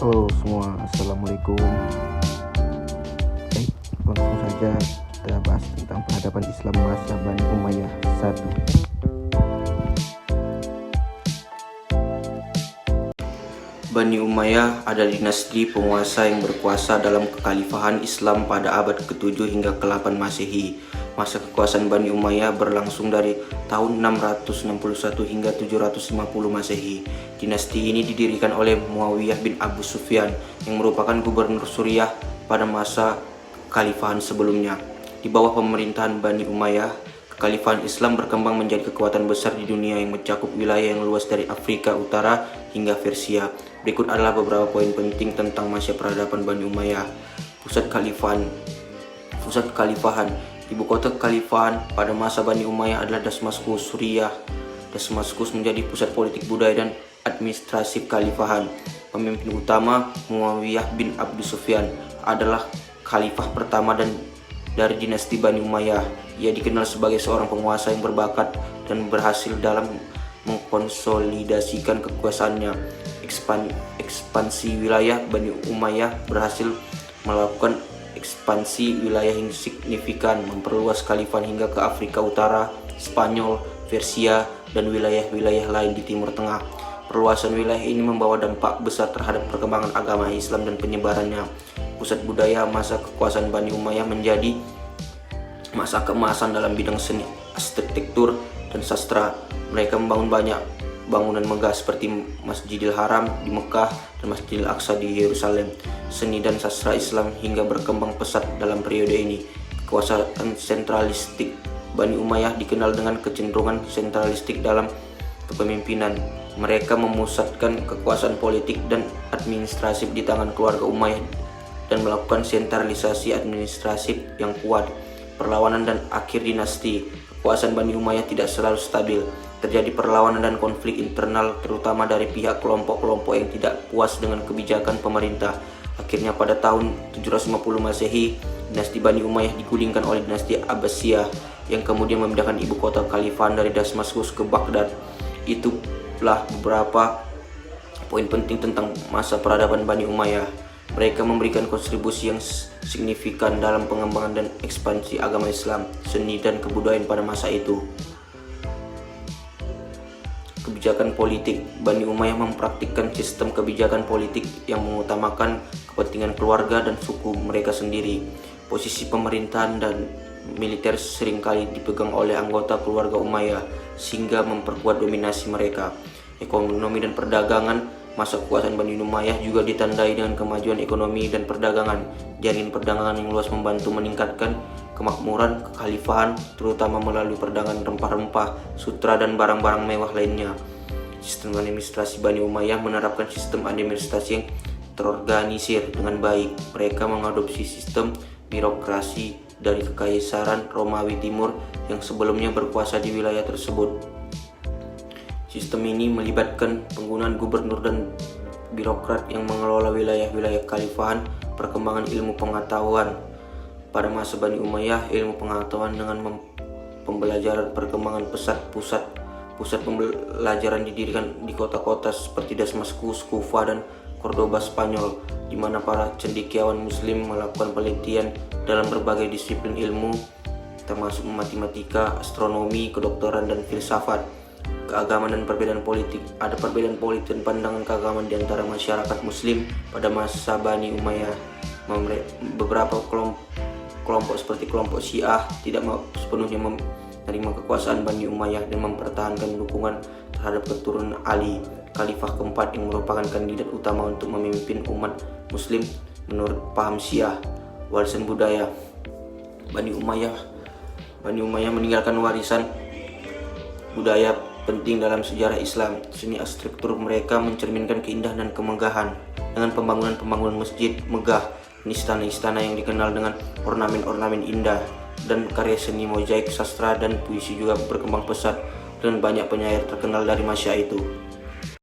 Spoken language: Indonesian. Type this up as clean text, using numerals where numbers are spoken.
Halo semua, Assalamualaikum. Langsung saja kita bahas tentang peradaban Islam masa Bani Umayyah 1. Bani Umayyah adalah dinasti penguasa yang berkuasa dalam kekhalifahan Islam pada abad ke-7 hingga ke-8 Masehi. Masa kekuasaan Bani Umayyah berlangsung dari tahun 661 hingga 750 Masehi. Dinasti ini didirikan oleh Muawiyah bin Abu Sufyan yang merupakan gubernur Suriah pada masa kekhalifahan sebelumnya. Di bawah pemerintahan Bani Umayyah, kekhalifahan Islam berkembang menjadi kekuatan besar di dunia yang mencakup wilayah yang luas dari Afrika Utara hingga Persia. Berikut adalah beberapa poin penting tentang masa peradaban Bani Umayyah. Pusat kekhalifahan. Ibu kota kekhalifahan pada masa Bani Umayyah adalah Damaskus, Suriah. Damaskus menjadi pusat politik, budaya, dan administrasi kekhalifahan. Pemimpin utama Muawiyah bin Abu Sufyan adalah khalifah pertama dari dinasti Bani Umayyah. Ia dikenal sebagai seorang penguasa yang berbakat dan berhasil dalam mengkonsolidasikan kekuasaannya. Ekspansi wilayah Bani Umayyah berhasil melakukan ekspansi wilayah yang signifikan, memperluas khalifah hingga ke Afrika Utara, Spanyol, Persia, dan wilayah-wilayah lain di Timur Tengah. Perluasan wilayah ini membawa dampak besar terhadap perkembangan agama Islam dan penyebarannya. Pusat budaya masa kekuasaan Bani Umayyah menjadi masa keemasan dalam bidang seni, arsitektur, dan sastra. Mereka membangun banyak bangunan megah seperti Masjidil Haram di Mekah dan Masjidil Aqsa di Yerusalem. Seni dan sastra Islam hingga berkembang pesat dalam periode ini. Kekuasaan sentralistik Bani Umayyah dikenal dengan kecenderungan sentralistik dalam kepemimpinan. Mereka memusatkan kekuasaan politik dan administratif di tangan keluarga Umayyah dan melakukan sentralisasi administratif yang kuat. Perlawanan dan akhir dinasti. Kekuasaan Bani Umayyah tidak selalu stabil. Terjadi perlawanan dan konflik internal terutama dari pihak kelompok-kelompok yang tidak puas dengan kebijakan pemerintah. Akhirnya pada tahun 750 Masehi, dinasti Bani Umayyah digulingkan oleh dinasti Abbasiyah yang kemudian memindahkan ibu kota kekhalifahan dari Damaskus ke Baghdad. Itulah beberapa poin penting tentang masa peradaban Bani Umayyah. Mereka memberikan kontribusi yang signifikan dalam pengembangan dan ekspansi agama Islam, seni, dan kebudayaan pada masa itu. Kebijakan politik. Bani Umayyah mempraktikkan sistem kebijakan politik yang mengutamakan kepentingan keluarga dan suku mereka sendiri. Posisi pemerintahan dan militer seringkali dipegang oleh anggota keluarga Umayyah sehingga memperkuat dominasi mereka. Ekonomi dan perdagangan. Masa kekuasaan Bani Umayyah juga ditandai dengan kemajuan ekonomi dan perdagangan. Jaringan perdagangan yang luas membantu meningkatkan kemakmuran kekhalifahan, terutama melalui perdagangan rempah-rempah, sutra, dan barang-barang mewah lainnya. Sistem administrasi Bani Umayyah menerapkan sistem administrasi yang terorganisir dengan baik. Mereka mengadopsi sistem birokrasi dari Kekaisaran Romawi Timur yang sebelumnya berkuasa di wilayah tersebut. Sistem ini melibatkan penggunaan gubernur dan birokrat yang mengelola wilayah-wilayah kekhalifahan. Perkembangan ilmu pengetahuan. Pada masa Bani Umayyah, ilmu pengetahuan dengan pembelajaran perkembangan pesat. Pusat pembelajaran didirikan di kota-kota seperti Damaskus, Kufa, dan Cordoba, Spanyol, di mana para cendekiawan Muslim melakukan penelitian dalam berbagai disiplin ilmu, termasuk matematika, astronomi, kedokteran, dan filsafat. Keagamaan dan perbedaan politik. Ada perbedaan politik dan pandangan keagamaan di antara masyarakat Muslim pada masa Bani Umayyah. Beberapa kelompok seperti kelompok Syiah tidak sepenuhnya menerima kekuasaan Bani Umayyah dan mempertahankan dukungan terhadap keturunan Ali, khalifah keempat yang merupakan kandidat utama untuk memimpin umat Muslim menurut paham Syiah. Warisan budaya. Bani Umayyah meninggalkan warisan budaya penting dalam sejarah Islam. Seni arsitektur mereka mencerminkan keindahan dan kemegahan dengan pembangunan masjid megah, istana-istana yang dikenal dengan ornamen-ornamen indah, dan karya seni mozaik, sastra, dan puisi juga berkembang pesat dengan banyak penyair terkenal dari masa itu.